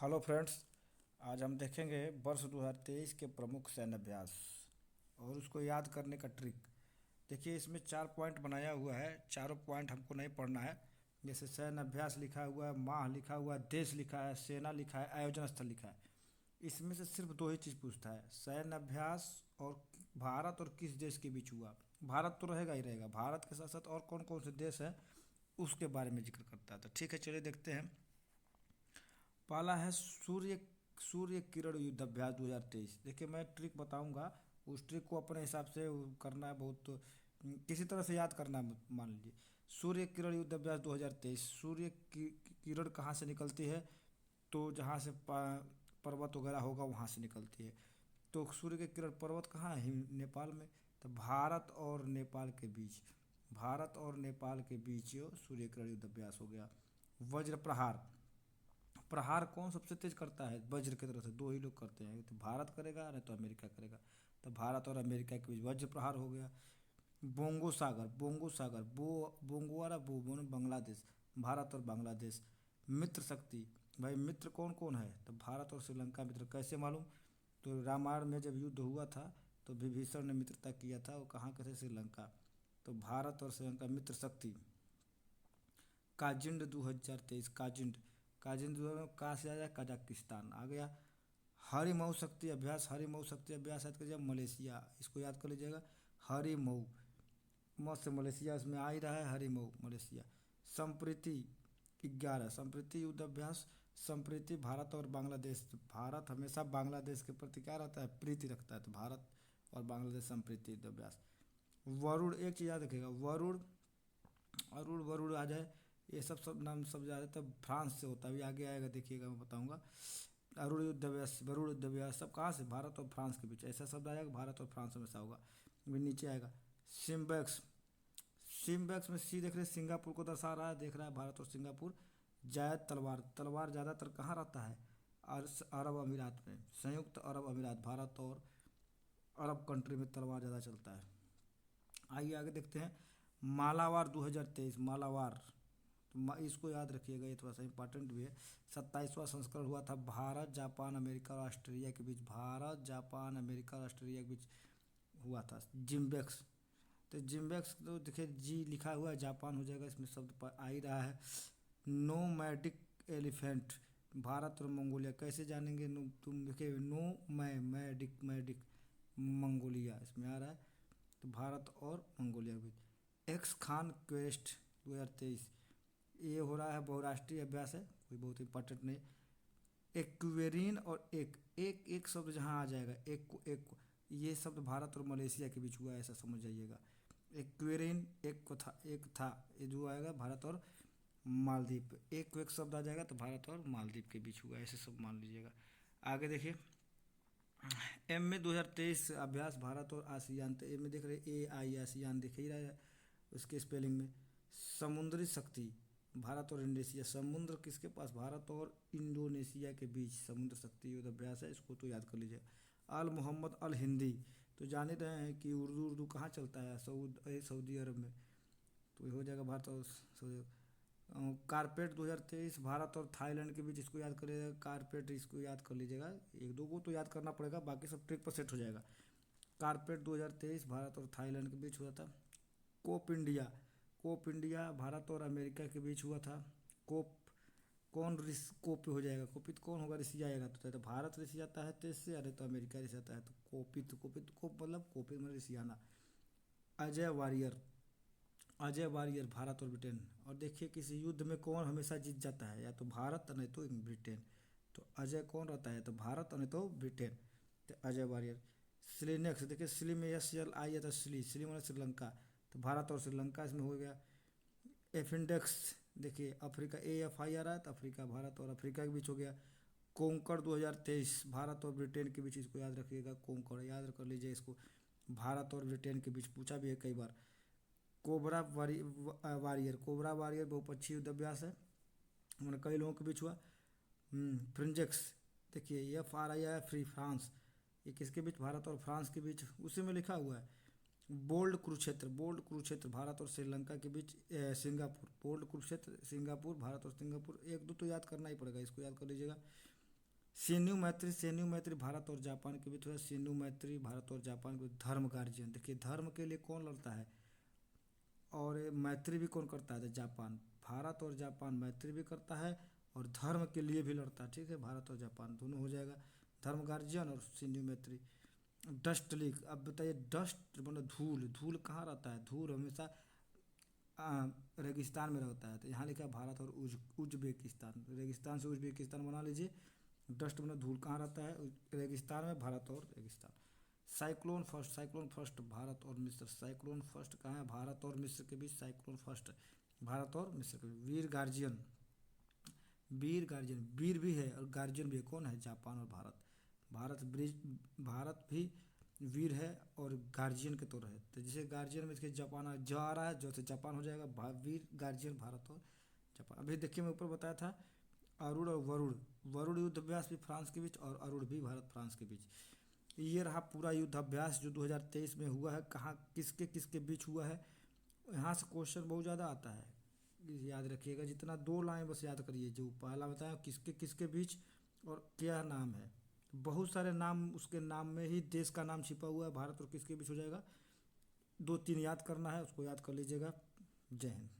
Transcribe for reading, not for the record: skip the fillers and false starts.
Hello friends. आज हम देखेंगे वर्ष 2023 के प्रमुख सैन्य अभ्यास और उसको याद करने का ट्रिक। देखिए, इसमें 4 पॉइंट बनाया हुआ है। चारों पॉइंट हमको नहीं पढ़ना है। जैसे सैन्य अभ्यास लिखा हुआ है, माह लिखा हुआ है, देश लिखा है, सेना लिखा है, आयोजन स्थल लिखा है। इसमें से सिर्फ दो ही चीज़ पूछता है, सैन्य अभ्यास और भारत और किस देश के बीच हुआ। भारत तो रहेगा ही रहेगा, भारत के साथ साथ और कौन कौन से देश हैं उसके बारे में जिक्र करता है। तो ठीक है, चलिए देखते हैं। पहला है सूर्य किरण युद्ध अभ्यास 2023। देखिए, मैं ट्रिक बताऊंगा, उस ट्रिक को अपने हिसाब से करना है। बहुत किसी तरह से याद करना है। मान लीजिए सूर्य किरण युद्ध अभ्यास 2023। सूर्य की किरण कहाँ से निकलती है? तो जहाँ से पर्वत वगैरह होगा वहाँ से निकलती है। तो सूर्य की किरण पर्वत कहाँ है? नेपाल में। तो भारत और नेपाल के बीच, भारत और नेपाल के बीच ये सूर्य किरण युद्ध अभ्यास हो गया। वज्र प्रहार, प्रहार कौन सबसे तेज करता है? वज्र की तरफ से दो ही लोग करते हैं, तो भारत करेगा नहीं तो अमेरिका करेगा। तो भारत और अमेरिका के बीच वज्र प्रहार हो गया। बोंगो सागर, बोंगो सागर, बोंगो वाला बांग्लादेश, भारत और बांग्लादेश। मित्र शक्ति, भाई मित्र कौन कौन है? तो भारत और श्रीलंका मित्र। कैसे मालूम? तो रामायण में जब युद्ध हुआ था तो विभीषण ने मित्रता किया था, वो कहाँ के थे? श्रीलंका। तो भारत और श्रीलंका मित्र शक्ति। काजिंड 2023, काजिंड, काजिंड कहाँ से आया? कजाकिस्तान आ गया। हरिमऊ शक्ति अभ्यास, हरिमऊ शक्ति अभ्यास याद कीजिएगा, मलेशिया, इसको याद कर लीजिएगा। हरिमऊ मत से मलेशिया इसमें आ ही रहा है, हरिमऊ मलेशिया। संप्रीति 11, संप्रीति युद्ध अभ्यास। संप्रीति भारत और बांग्लादेश, भारत हमेशा बांग्लादेश के प्रति क्या रहता है? प्रीति रखता है। तो भारत और बांग्लादेश संप्रीति युद्ध अभ्यास। वरुण, एक चीज़ याद रखिएगा, वरुण, अरुण वरुण आ जाए, ये सब नाम सब जा रहे तब फ्रांस से होता है। अभी आगे आएगा, देखिएगा, मैं बताऊंगा। अरुण युद्ध अभ्यास, वरुण युद्ध अभ्यास सब कहाँ से? भारत और फ्रांस के बीच। ऐसा शब्द आएगा, भारत और फ्रांस हमेशा होगा। अभी नीचे आएगा सिम्बैक्स, सिम्बैक्स में सी देख रहे हैं, सिंगापुर को दर्शा रहा है, देख रहा है भारत और सिंगापुर। जायद तलवार, तलवार ज़्यादातर कहाँ रहता है? अरब अमीरात में, संयुक्त अरब अमीरात। भारत और अरब कंट्री में तलवार ज़्यादा चलता है। आइए आगे देखते हैं। मालावार 2023, मालावार, तो इसको याद रखिएगा, ये थोड़ा सा इंपॉर्टेंट भी है। 27वां संस्करण हुआ था भारत जापान अमेरिका और ऑस्ट्रेलिया के बीच, भारत जापान अमेरिका और ऑस्ट्रेलिया के बीच हुआ था। जिम्बेक्स, तो जिम्बेक्स तो देखिए जी लिखा हुआ है, जापान हो जाएगा, इसमें शब्द आ ही रहा है। नो मैडिक एलिफेंट, भारत और मंगोलिया। कैसे जानेंगे? तुम देखिए, नो मैडिक, मैडिक मंगोलिया इसमें आ रहा है। तो भारत और मंगोलिया के बीच। एक्स खान क्वेस्ट 2023, ये हो रहा है, बहुराष्ट्रीय अभ्यास है, कोई बहुत इंपॉर्टेंट नहीं। एक्वेरिन और एक शब्द जहाँ आ जाएगा, एक को एक को, ये शब्द भारत और मलेशिया के बीच हुआ है, ऐसा समझ जाइएगा। एक्वेरिन एक था, ये जो आएगा भारत और मालदीव। एक को एक शब्द आ जाएगा तो भारत और मालदीव के बीच हुआ, ऐसे सब मान लीजिएगा। आगे देखिए, एम में 2023 अभ्यास भारत और आसियान। तो एम में देख रहे ए आई, आसियान दिख ही रहा है उसके स्पेलिंग में। समुद्री शक्ति, भारत और इंडोनेशिया। समुद्र किसके पास? भारत और इंडोनेशिया के बीच समुद्र शक्ति युद्ध अभ्यास है, इसको तो याद कर लीजिए। अल मोहम्मद अल हिंदी, तो जान ही रहे हैं कि उर्दू कहाँ चलता है? सऊदी अरब में। तो ये हो जाएगा भारत और सऊदी। कारपेट 2023 भारत और थाईलैंड के बीच, इसको याद करिएगा, कारपेट इसको याद कर लीजिएगा। एक दो को तो याद करना पड़ेगा, बाकी सब ट्रिक पर सेट हो जाएगा। कारपेट 2023 भारत और थाईलैंड के बीच हुआ था। Cope India, Cope India Bharat और अमेरिका के बीच हुआ था। कोप, कौन ऋषि कोप हो जाएगा? कोपित कौन होगा? ऋषि आएगा तो भारत ऋषि आता है तेज से, अरे तो अमेरिका ऋषि आता है। तो कोपित, कोपित कोप मतलब कोपित में ऋषि आना। अजय वारियर, अजय वारियर भारत और ब्रिटेन। और देखिए, किसी युद्ध में कौन हमेशा जीत जाता है? या तो भारत नहीं तो ब्रिटेन। तो अजय कौन रहता है? तो भारत नहीं तो ब्रिटेन। तो अजय वारियर। स्लिनेक्स, देखिए स्ली में एस एल आई है, तो स्ली, स्ली मतलब श्रीलंका। तो भारत और श्रीलंका इसमें हो गया। एफिंडेक्स, देखिए अफ्रीका, ए एफ आई आ रहा है, तो अफ्रीका, भारत और अफ्रीका के बीच हो गया। कोंकण 2023 भारत और ब्रिटेन के बीच, इसको याद रखिएगा, कोंकण याद कर लीजिए इसको। भारत और ब्रिटेन के बीच पूछा भी है कई बार। वारियर, कोबरा वारियर बहुपक्षीय युद्ध अभ्यास है, मैंने कई लोगों के बीच हुआ। फ्रिंजेक्स, देखिए एफ आर आई है, फ्री फ्रांस, ये किसके बीच? भारत और फ्रांस के बीच, उसी में लिखा हुआ है। बोल्ड कुरुक्षेत्र, बोल्ड कुरुक्षेत्र भारत और श्रीलंका के बीच। Singapore, bold Kurukshetra Singapore, Bharat और सिंगापुर। एक दो तो याद करना ही पड़ेगा, इसको याद कर लीजिएगा। सैन्य मैत्री भारत और जापान के बीच हुआ। सैन्य मैत्री भारत और जापान के बीच। धर्म गार्जियन, देखिए धर्म के लिए कौन लड़ता है, और ये मैत्री भी कौन करता है, तो जापान। भारत और जापान मैत्री भी करता है और धर्म के लिए भी लड़ता है, ठीक है, भारत और जापान दोनों हो जाएगा। धर्म गार्जियन और सैन्य मैत्री। डस्ट लीग, अब बताइए डस्ट मतलब धूल, धूल कहाँ रहता है, धूल हमेशा रेगिस्तान में रहता है, तो यहाँ लिखा है भारत और उज्बेकिस्तान। रेगिस्तान से उज्बेकिस्तान बना लीजिए। डस्ट मतलब धूल कहाँ रहता है, रेगिस्तान में, भारत और रेगिस्तान। साइक्लोन फर्स्ट भारत और मिस्र। साइक्लोन फर्स्ट कहाँ है, भारत और मिस्र के बीच साइक्लोन फर्स्ट है, भारत और मिस्र के बीच। वीर गार्जियन, वीर गार्जियन, वीर भी है और गार्जियन भी है, कौन है, जापान और भारत। भारत भी वीर है और गार्जियन के तौर है, तो जैसे गार्जियन में इसके जापान आ रहा है, जो से जापान हो जाएगा। वीर गार्जियन भारत और जापान। अभी देखिए मैं ऊपर बताया था अरुण और वरुण। वरुण युद्ध अभ्यास भी फ्रांस के बीच और अरुण भी भारत फ्रांस के बीच। ये रहा पूरा युद्ध अभ्यास जो 2023 में हुआ है, कहाँ किसके किसके बीच हुआ है। यहाँ से क्वेश्चन बहुत ज़्यादा आता है, याद रखिएगा। जितना 2 लाइन बस याद करिए, जो पहला बताया किसके किसके बीच और क्या नाम है। बहुत सारे नाम, उसके नाम में ही देश का नाम छिपा हुआ है। भारत और किसके बीच हो जाएगा, 2-3 याद करना है, उसको याद कर लीजिएगा। जय हिंद।